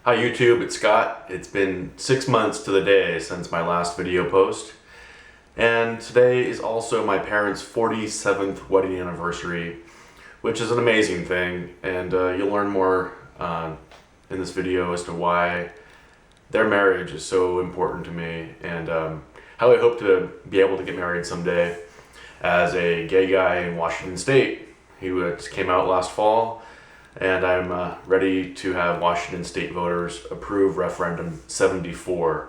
Hi YouTube, it's Scott. It's been 6 months to the day since my last video post, and today is also my parents' 47th wedding anniversary, which is an amazing thing, and you'll learn more in this video as to why their marriage is so important to me, and how I hope to be able to get married someday as a gay guy in Washington State. He came out last fall, and I'm ready to have Washington State voters approve Referendum 74.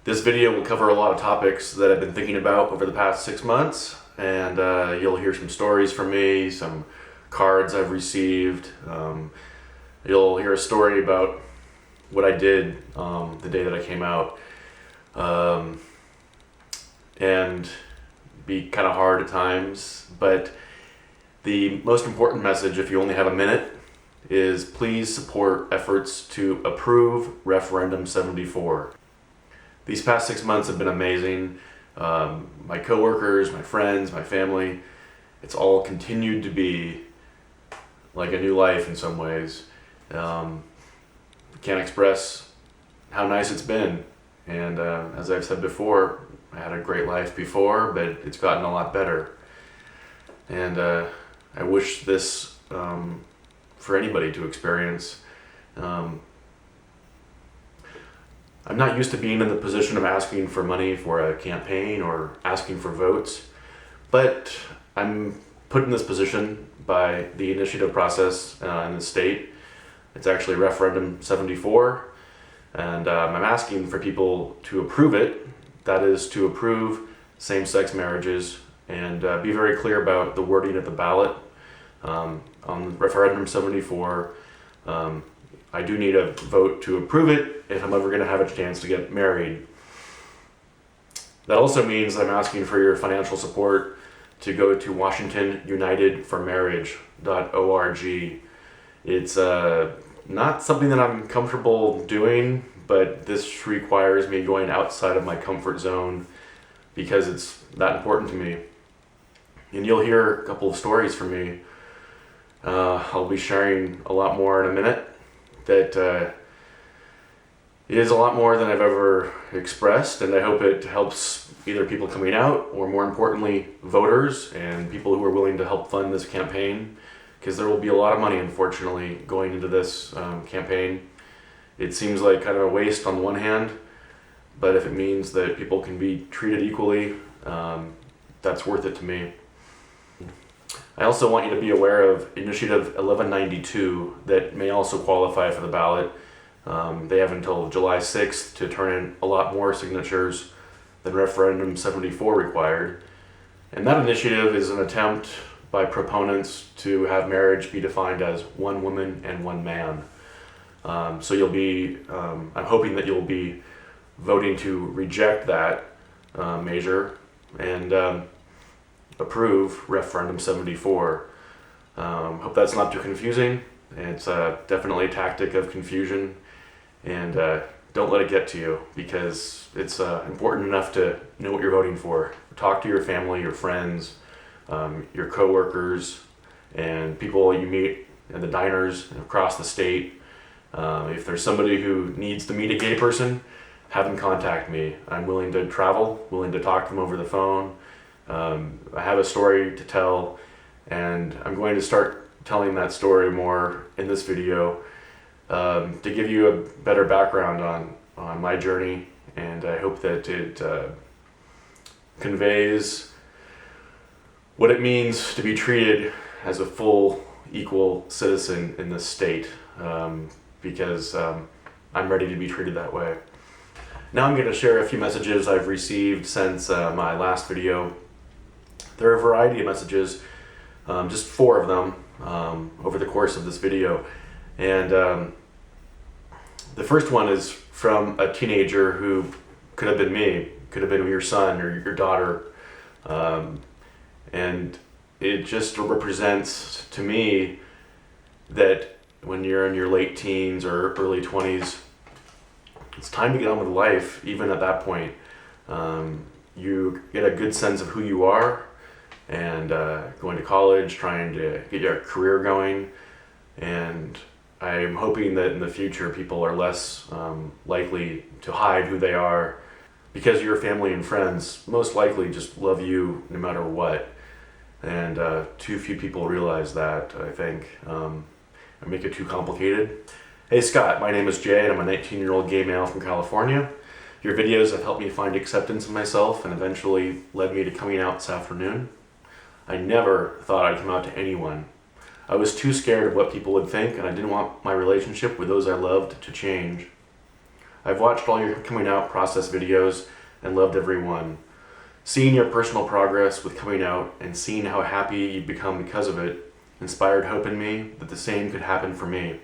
This video will cover a lot of topics that I've been thinking about over the past 6 months, and you'll hear some stories from me, some cards I've received. You'll hear a story about what I did the day that I came out, and be kind of hard at times, but the most important message, if you only have a minute, is please support efforts to approve Referendum 74. These past 6 months have been amazing. My coworkers, my friends, my family, it's all continued to be like a new life in some ways. Can't express how nice it's been. And as I've said before, I had a great life before, but it's gotten a lot better. And I wish this for anybody to experience. I'm not used to being in the position of asking for money for a campaign or asking for votes, but I'm put in this position by the initiative process in the state. It's actually Referendum 74, and I'm asking for people to approve it. That is to approve same-sex marriages, and be very clear about the wording of the ballot. On Referendum 74, I do need a vote to approve it if I'm ever going to have a chance to get married. That also means that I'm asking for your financial support to go to WashingtonUnitedForMarriage.org. It's not something that I'm comfortable doing, but this requires me going outside of my comfort zone because it's that important to me. And you'll hear a couple of stories from me. I'll be sharing a lot more in a minute that is a lot more than I've ever expressed, and I hope it helps either people coming out or, more importantly, voters and people who are willing to help fund this campaign, because there will be a lot of money, unfortunately, going into this campaign. It seems like kind of a waste on the one hand, but if it means that people can be treated equally, that's worth it to me. I also want you to be aware of Initiative 1192 that may also qualify for the ballot. They have until July 6th to turn in a lot more signatures than Referendum 74 required. And that initiative is an attempt by proponents to have marriage be defined as one woman and one man. So you'll be, I'm hoping that you'll be voting to reject that measure and approve Referendum 74. Hope that's not too confusing. It's definitely a tactic of confusion, and don't let it get to you, because it's important enough to know what you're voting for. Talk to your family, your friends, your coworkers, and people you meet in the diners across the state. If there's somebody who needs to meet a gay person, have them contact me. I'm willing to travel, willing to talk to them over the phone. I have a story to tell, and I'm going to start telling that story more in this video to give you a better background on my journey, and I hope that it conveys what it means to be treated as a full, equal citizen in this state, because I'm ready to be treated that way. Now I'm going to share a few messages I've received since my last video. There are a variety of messages, just 4 of them over the course of this video. And the first one is from a teenager who could have been me, could have been your son or your daughter. And it just represents to me that when you're in your late teens or early 20s, it's time to get on with life, even at that point. You get a good sense of who you are, and going to college, trying to get your career going, and I'm hoping that in the future people are less likely to hide who they are, because your family and friends most likely just love you no matter what. And too few people realize that, I think. I make it too complicated. Hey Scott, my name is Jay and I'm a 19-year-old gay male from California. Your videos have helped me find acceptance in myself and eventually led me to coming out this afternoon. I never thought I'd come out to anyone. I was too scared of what people would think, and I didn't want my relationship with those I loved to change. I've watched all your coming out process videos and loved every one. Seeing your personal progress with coming out and seeing how happy you've become because of it inspired hope in me that the same could happen for me.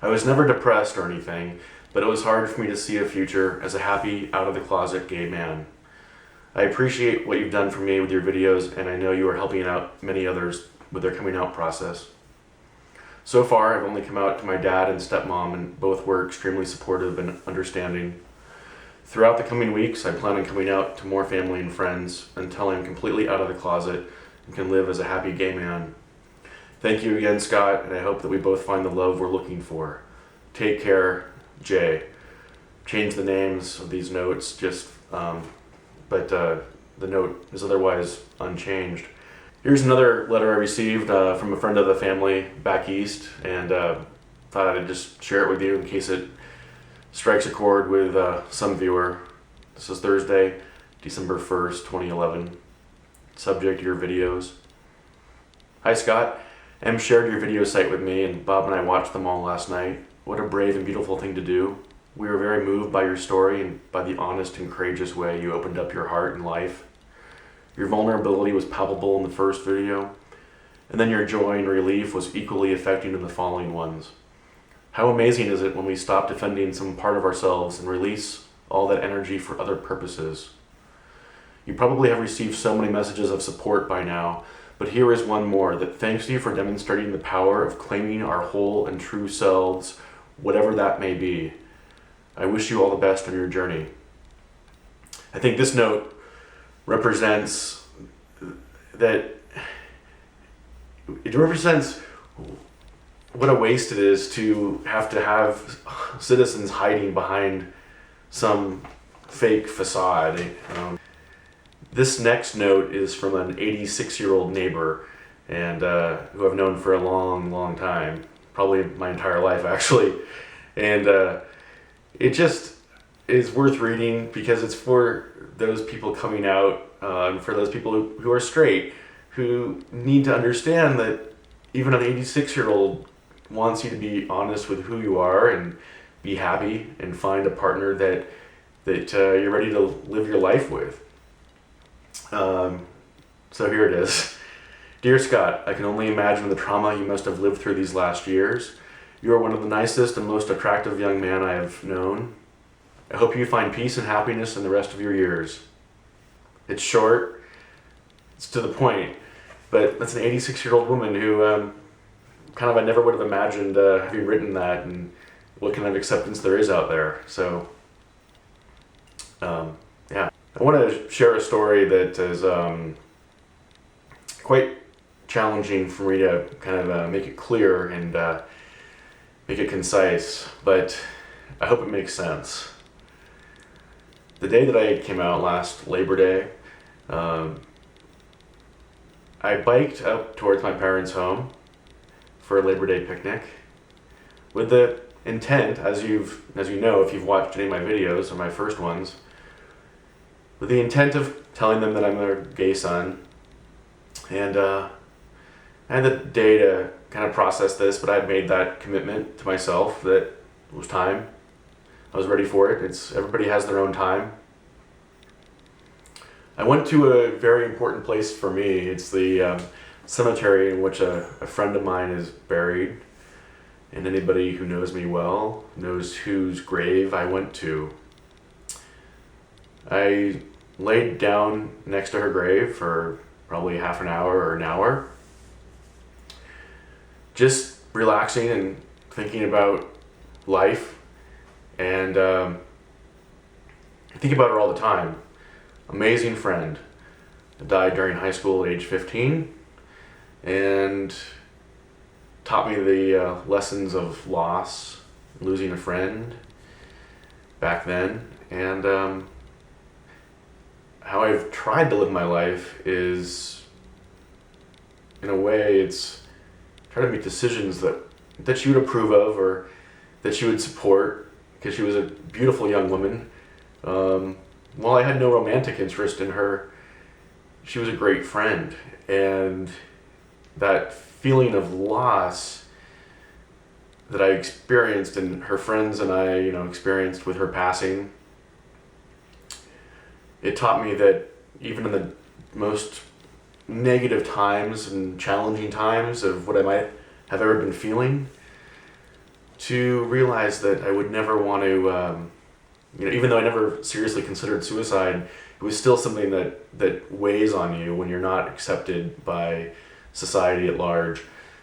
I was never depressed or anything, but it was hard for me to see a future as a happy, out-of-the-closet gay man. I appreciate what you've done for me with your videos, and I know you are helping out many others with their coming out process. So far, I've only come out to my dad and stepmom, and both were extremely supportive and understanding. Throughout the coming weeks, I plan on coming out to more family and friends until I'm completely out of the closet and can live as a happy gay man. Thank you again, Scott, and I hope that we both find the love we're looking for. Take care, Jay. Change the names of these notes, but the note is otherwise unchanged. Here's another letter I received from a friend of the family back east, and thought I'd just share it with you in case it strikes a chord with some viewer. This is Thursday, December 1st, 2011. Subject, your videos. Hi Scott, Em shared your video site with me and Bob and I watched them all last night. What a brave and beautiful thing to do. We were very moved by your story and by the honest and courageous way you opened up your heart and life. Your vulnerability was palpable in the first video, and then your joy and relief was equally affecting in the following ones. How amazing is it when we stop defending some part of ourselves and release all that energy for other purposes? You probably have received so many messages of support by now, but here is one more that thanks you for demonstrating the power of claiming our whole and true selves, whatever that may be. I wish you all the best on your journey. I think this note represents what a waste it is to have citizens hiding behind some fake facade. This next note is from an 86-year-old neighbor, and who I've known for a long time, probably my entire life actually, and it just is worth reading because it's for those people coming out, and for those people who are straight, who need to understand that even an 86-year-old wants you to be honest with who you are and be happy and find a partner that you're ready to live your life with. So here it is. Dear Scott, I can only imagine the trauma you must have lived through these last years. You are one of the nicest and most attractive young men I have known. I hope you find peace and happiness in the rest of your years. It's short, it's to the point, but that's an 86-year-old woman who I never would have imagined having written that and what kind of acceptance there is out there. So, yeah. I want to share a story that is quite challenging for me to kind of make it clear and make it concise, but I hope it makes sense. The day that I came out, last Labor Day, I biked up towards my parents' home for a Labor Day picnic with the intent, as you know if you've watched any of my videos or my first ones, with the intent of telling them that I'm their gay son. And I had the day to kind of process this, but I'd made that commitment to myself that it was time. I was ready for it. Everybody has their own time. I went to a very important place for me. It's the cemetery in which a friend of mine is buried. And anybody who knows me well knows whose grave I went to. I laid down next to her grave for probably half an hour or an hour, just relaxing and thinking about life. And I think about her all the time. Amazing friend. Died during high school at age 15. And taught me the lessons of loss, losing a friend back then, and how I've tried to live my life is, in a way, it's try to make decisions that you would approve of or that you would support, because she was a beautiful young woman. While I had no romantic interest in her, she was a great friend, and that feeling of loss that I experienced and her friends and I, experienced with her passing, it taught me that even in the most negative times and challenging times of what I might have ever been feeling, to realize that I would never want to, even though I never seriously considered suicide, it was still something that weighs on you when you're not accepted by society at large.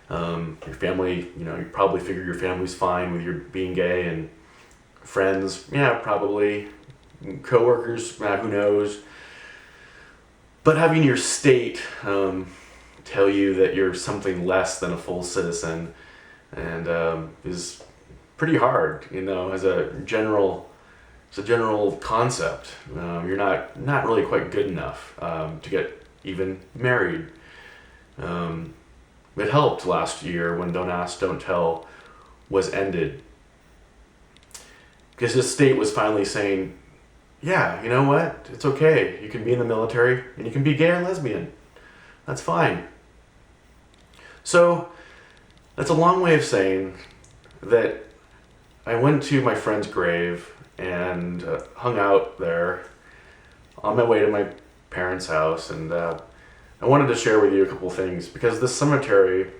Your family, you probably figure your family's fine with your being gay, and friends, yeah, probably. Coworkers, who knows. But having your state tell you that you're something less than a full citizen, and is pretty hard, as a general concept. You're not really quite good enough to get even married. It helped last year when Don't Ask, Don't Tell was ended, because the state was finally saying, yeah, you know what? It's okay. You can be in the military and you can be gay or lesbian. That's fine. So that's a long way of saying that I went to my friend's grave and hung out there on my way to my parents' house, and I wanted to share with you a couple things, because this cemetery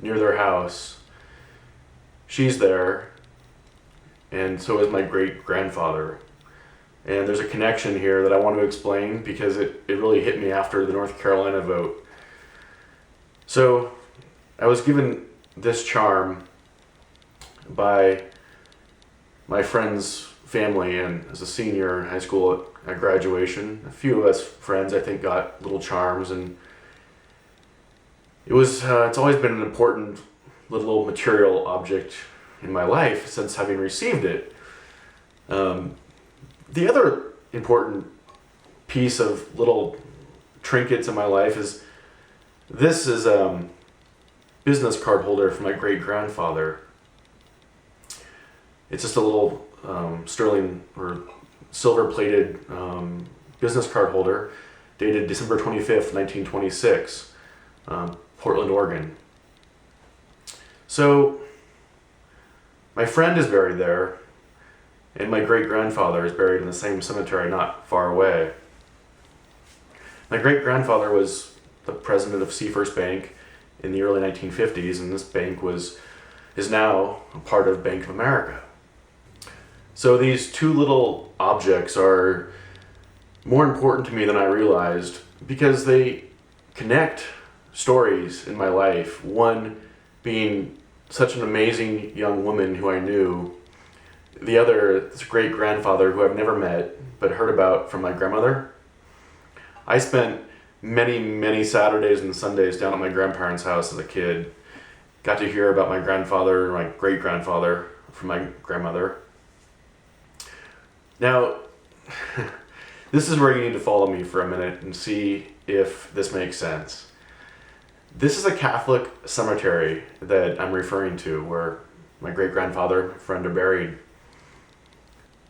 near their house, she's there, and so is my great-grandfather. And there's a connection here that I want to explain, because it really hit me after the North Carolina vote. So I was given this charm by my friend's family, and as a senior in high school at graduation, a few of us friends, I think, got little charms, and it's always been an important little material object in my life since having received it. The other important piece of little trinkets in my life is a business card holder from my great-grandfather. It's just a little sterling or silver-plated business card holder dated December 25th, 1926, Portland, Oregon. So my friend is buried there, and my great-grandfather is buried in the same cemetery not far away. My great-grandfather was the president of Seafirst Bank in the early 1950s, and this bank is now a part of Bank of America. So these two little objects are more important to me than I realized, because they connect stories in my life. One being such an amazing young woman who I knew. The other, this great-grandfather who I've never met, but heard about from my grandmother. I spent many, many Saturdays and Sundays down at my grandparents' house as a kid. Got to hear about my grandfather, my great-grandfather, from my grandmother. Now, this is where you need to follow me for a minute and see if this makes sense. This is a Catholic cemetery that I'm referring to, where my great-grandfather and friend are buried.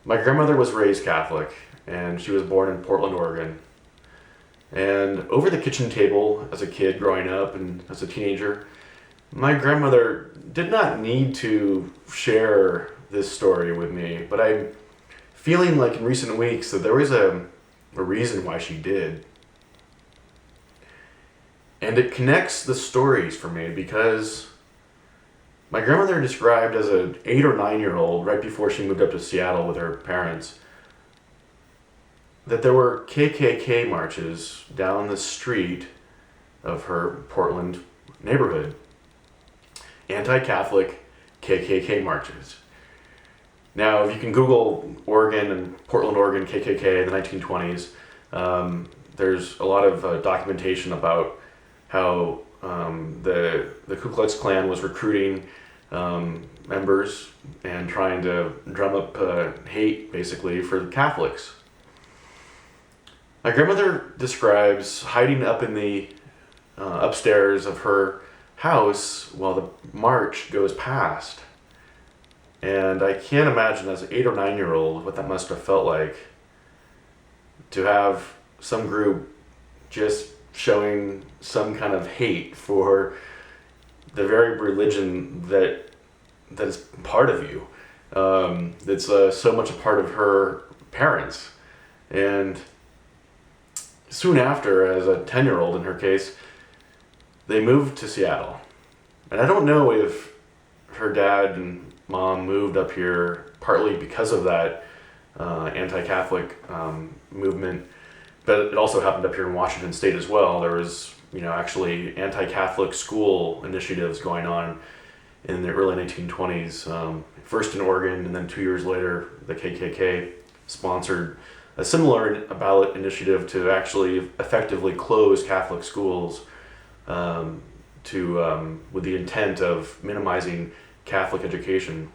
My grandmother was raised Catholic, and she was born in Portland, Oregon. And over the kitchen table as a kid growing up and as a teenager, my grandmother did not need to share this story with me, but I'm feeling like in recent weeks that there was a reason why she did. And it connects the stories for me, because my grandmother described as an 8 or 9-year-old, right before she moved up to Seattle with her parents, that there were KKK marches down the street of her Portland neighborhood. Anti-Catholic KKK marches. Now, if you can Google Oregon and Portland, Oregon KKK in the 1920s, there's a lot of documentation about how the Ku Klux Klan was recruiting members and trying to drum up hate, basically, for the Catholics. My grandmother describes hiding up in the upstairs of her house while the march goes past. And I can't imagine as an 8 or 9-year-old what that must have felt like to have some group just showing some kind of hate for the very religion that is part of you. That's so much a part of her parents. And soon after, as a 10-year-old in her case, they moved to Seattle. And I don't know if her dad and mom moved up here partly because of that anti-Catholic movement, but it also happened up here in Washington State as well. There was, actually anti-Catholic school initiatives going on in the early 1920s. First in Oregon, and then 2 years later, the KKK sponsored a similar ballot initiative to actually effectively close Catholic schools with the intent of minimizing Catholic education.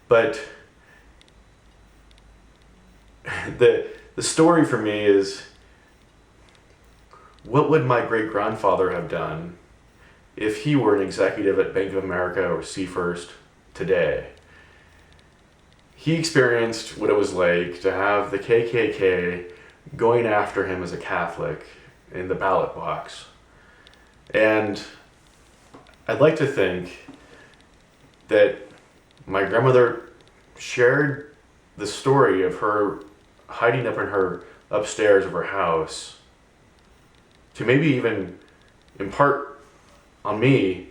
But the story for me is, what would my great-grandfather have done if he were an executive at Bank of America or Seafirst today? He experienced what it was like to have the KKK going after him as a Catholic in the ballot box. And I'd like to think that my grandmother shared the story of her hiding up in her upstairs of her house to maybe even impart on me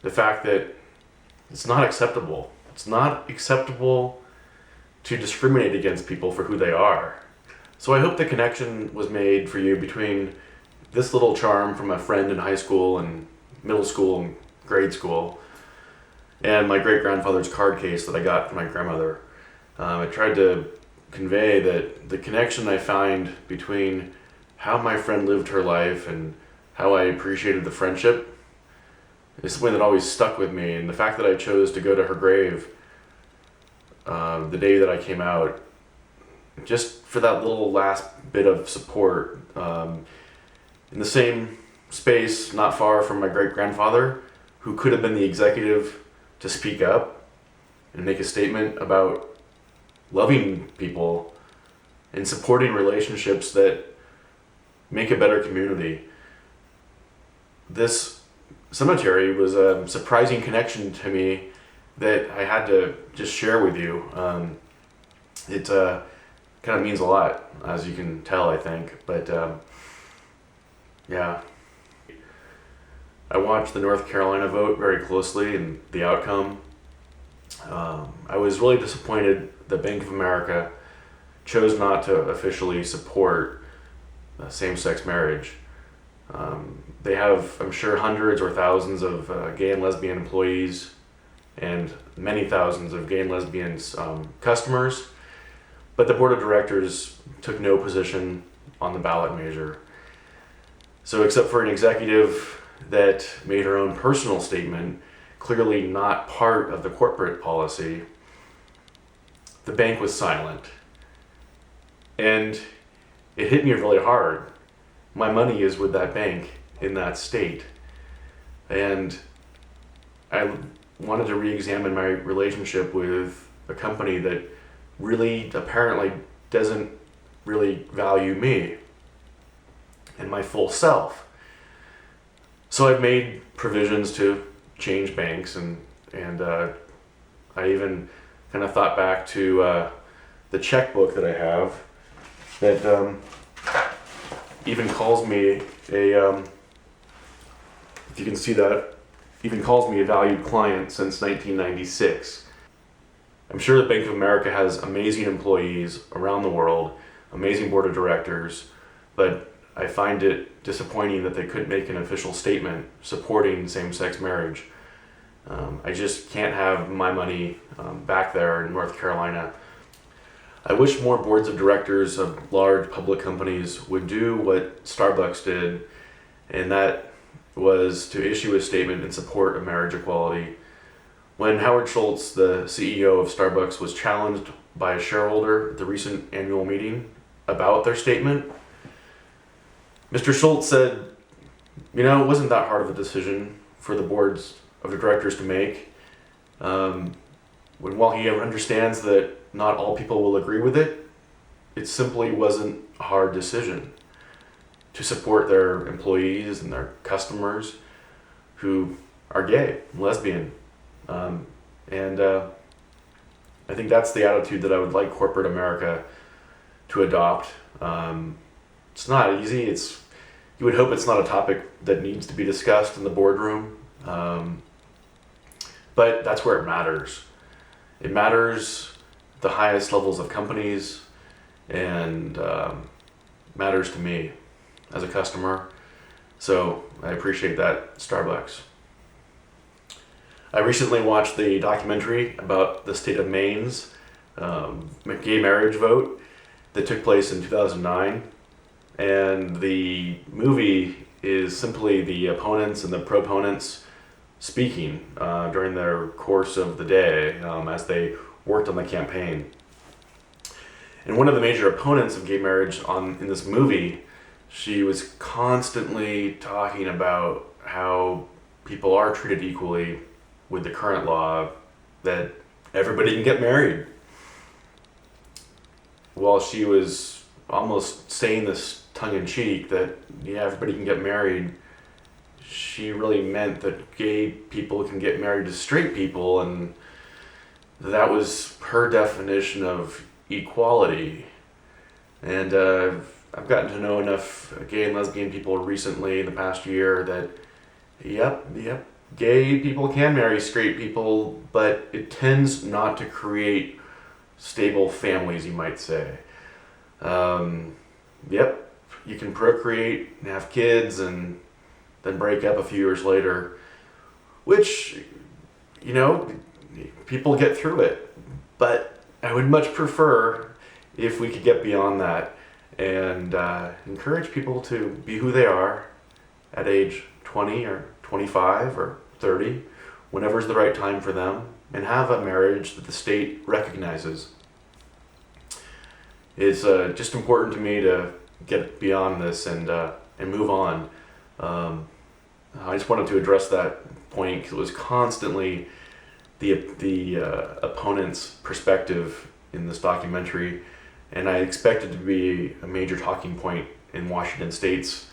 the fact that it's not acceptable. It's not acceptable to discriminate against people for who they are. So I hope the connection was made for you between this little charm from a friend in high school and middle school and grade school and my great-grandfather's card case that I got from my grandmother. I tried to convey that the connection I find between how my friend lived her life and how I appreciated the friendship is something that always stuck with me. And the fact that I chose to go to her grave the day that I came out, just for that little last bit of support, in the same space not far from my great-grandfather, who could have been the executive to speak up and make a statement about loving people and supporting relationships that make a better community. This cemetery was a surprising connection to me that I had to just share with you. It kind of means a lot, as you can tell, I think. But yeah, I watched the North Carolina vote very closely and the outcome. I was really disappointed that Bank of America chose not to officially support same-sex marriage. They have, I'm sure, hundreds or thousands of gay and lesbian employees and many thousands of gay and lesbian customers, but the board of directors took no position on the ballot measure. So except for an executive that made her own personal statement, clearly not part of the corporate policy, the bank was silent. And it hit me really hard. My money is with that bank in that state. And I wanted to re-examine my relationship with a company that really apparently doesn't really value me and my full self. So I've made provisions to change banks, and I even kind of thought back to the checkbook that I have that even calls me if you can see that, even calls me a valued client since 1996. I'm sure that Bank of America has amazing employees around the world, amazing board of directors, but I find it disappointing that they couldn't make an official statement supporting same-sex marriage. I just can't have my money back there in North Carolina. I wish more boards of directors of large public companies would do what Starbucks did and that was to issue a statement in support of marriage equality. When Howard Schultz, the CEO of Starbucks, was challenged by a shareholder at the recent annual meeting about their statement, Mr. Schultz said, it wasn't that hard of a decision for the boards of the directors to make. While he understands that not all people will agree with it, it simply wasn't a hard decision to support their employees and their customers who are gay, lesbian. I think that's the attitude that I would like corporate America to adopt. It's not easy. You would hope it's not a topic that needs to be discussed in the boardroom. But that's where it matters. It matters at the highest levels of companies, and matters to me as a customer. So I appreciate that, Starbucks. I recently watched the documentary about the state of Maine's gay marriage vote that took place in 2009. And the movie is simply the opponents and the proponents speaking during their course of the day as they worked on the campaign. And one of the major opponents of gay marriage in this movie, she was constantly talking about how people are treated equally with the current law, that everybody can get married. While she was almost saying this tongue-in-cheek that, everybody can get married, she really meant that gay people can get married to straight people, and that was her definition of equality. And I've gotten to know enough gay and lesbian people recently in the past year that, yep, gay people can marry straight people, but it tends not to create stable families, you might say. You can procreate and have kids and then break up a few years later, which, people get through it. But I would much prefer if we could get beyond that and encourage people to be who they are at age 20 or 25 or 30, whenever's the right time for them, and have a marriage that the state recognizes. It's just important to me to get beyond this and move on. I just wanted to address that point because it was constantly the opponent's perspective in this documentary, and I expect it to be a major talking point in Washington State's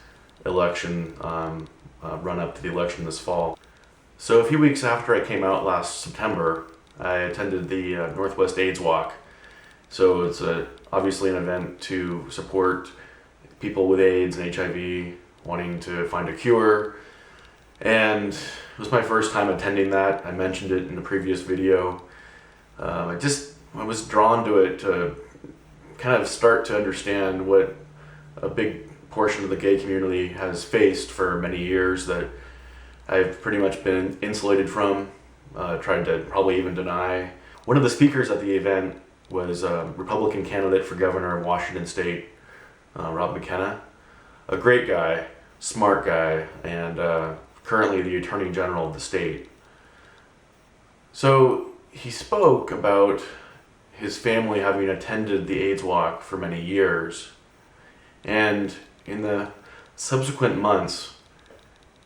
election, run up to the election this fall. So a few weeks after I came out last September, I attended the Northwest AIDS Walk. So it's obviously an event to support people with AIDS and HIV wanting to find a cure. And it was my first time attending that. I mentioned it in the previous video. I was drawn to it to kind of start to understand what a big portion of the gay community has faced for many years that I've pretty much been insulated from, tried to probably even deny. One of the speakers at the event was a Republican candidate for governor of Washington State, Rob McKenna. A great guy, smart guy, and currently the Attorney General of the state. So he spoke about his family having attended the AIDS Walk for many years. And in the subsequent months,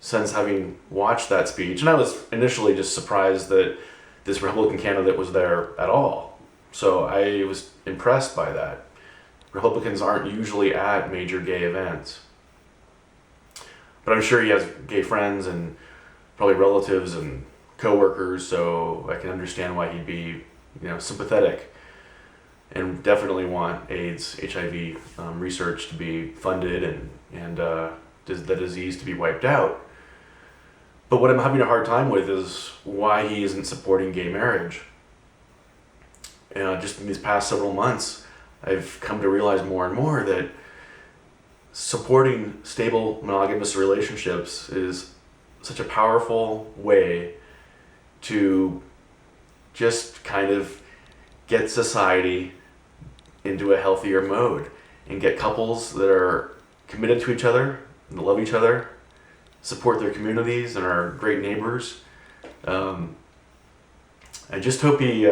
since having watched that speech, and I was initially just surprised that this Republican candidate was there at all. So I was impressed by that. Republicans aren't usually at major gay events. But I'm sure he has gay friends and probably relatives and coworkers, so I can understand why he'd be, sympathetic and definitely want AIDS, HIV research to be funded and the disease to be wiped out. But what I'm having a hard time with is why he isn't supporting gay marriage. Just in these past several months, I've come to realize more and more that supporting stable monogamous relationships is such a powerful way to just kind of get society into a healthier mode and get couples that are committed to each other and love each other support their communities and are great neighbors. I just hope he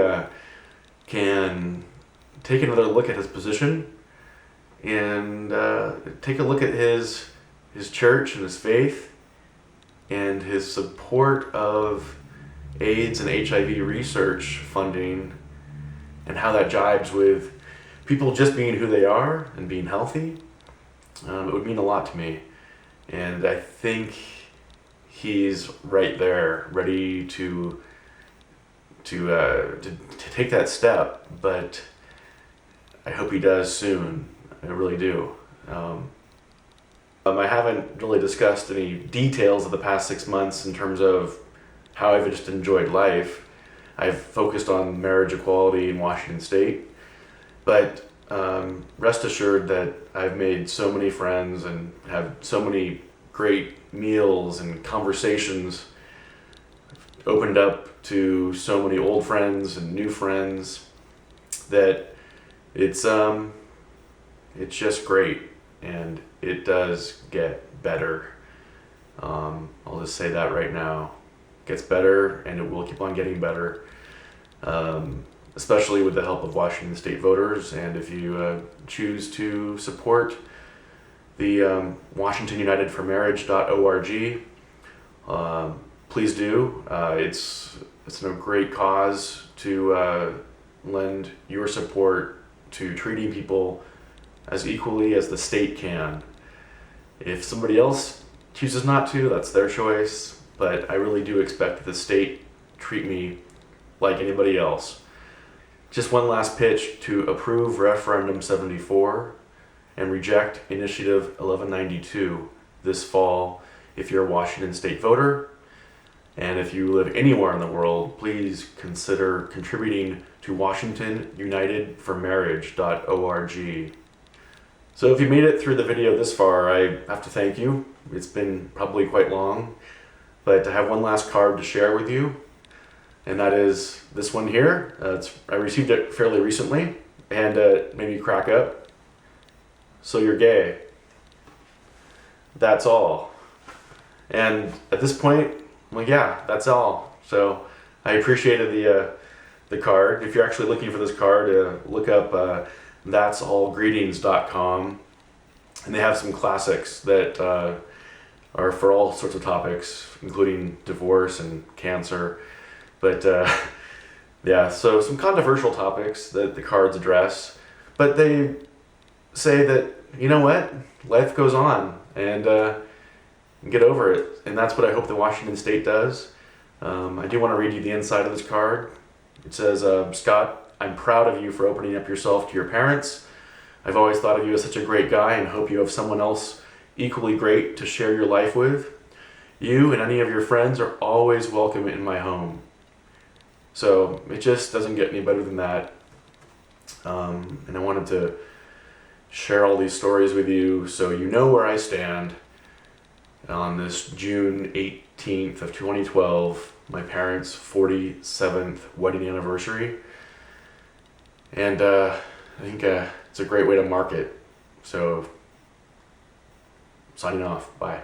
can take another look at his position and take a look at his church and his faith and his support of AIDS and HIV research funding and how that jibes with people just being who they are and being healthy. It would mean a lot to me. And I think he's right there, ready to take that step, but I hope he does soon. I really do. I haven't really discussed any details of the past 6 months in terms of how I've just enjoyed life. I've focused on marriage equality in Washington State, but rest assured that I've made so many friends and have so many great meals and conversations, opened up to so many old friends and new friends, that it's just great, and it does get better. I'll just say that right now. It gets better, and it will keep on getting better, especially with the help of Washington State voters. And if you choose to support the WashingtonUnitedForMarriage.org, please do. It's a great cause to lend your support to treating people as equally as the state can. If somebody else chooses not to, that's their choice, but I really do expect that the state treat me like anybody else. Just one last pitch to approve Referendum 74 and reject Initiative 1192 this fall if you're a Washington State voter. And if you live anywhere in the world, please consider contributing to WashingtonUnitedForMarriage.org. So if you made it through the video this far, I have to thank you. It's been probably quite long, but I have one last card to share with you, and that is this one here. I received it fairly recently, and it made me crack up. So you're gay. That's all. And at this point, well, yeah, that's all. So I appreciated the card. If you're actually looking for this card, look up that'sallgreetings.com, and they have some classics that are for all sorts of topics, including divorce and cancer. But yeah, so some controversial topics that the cards address, but they say that, you know what, life goes on, and get over it. And that's what I hope the Washington State does. I do want to read you the inside of this card. It says, Scott, I'm proud of you for opening up yourself to your parents. I've always thought of you as such a great guy and hope you have someone else equally great to share your life with. You and any of your friends are always welcome in my home. So it just doesn't get any better than that. And I wanted to share all these stories with you so you know where I stand on this June 18th of 2012, my parents' 47th wedding anniversary. And I think it's a great way to mark it. So, signing off. Bye.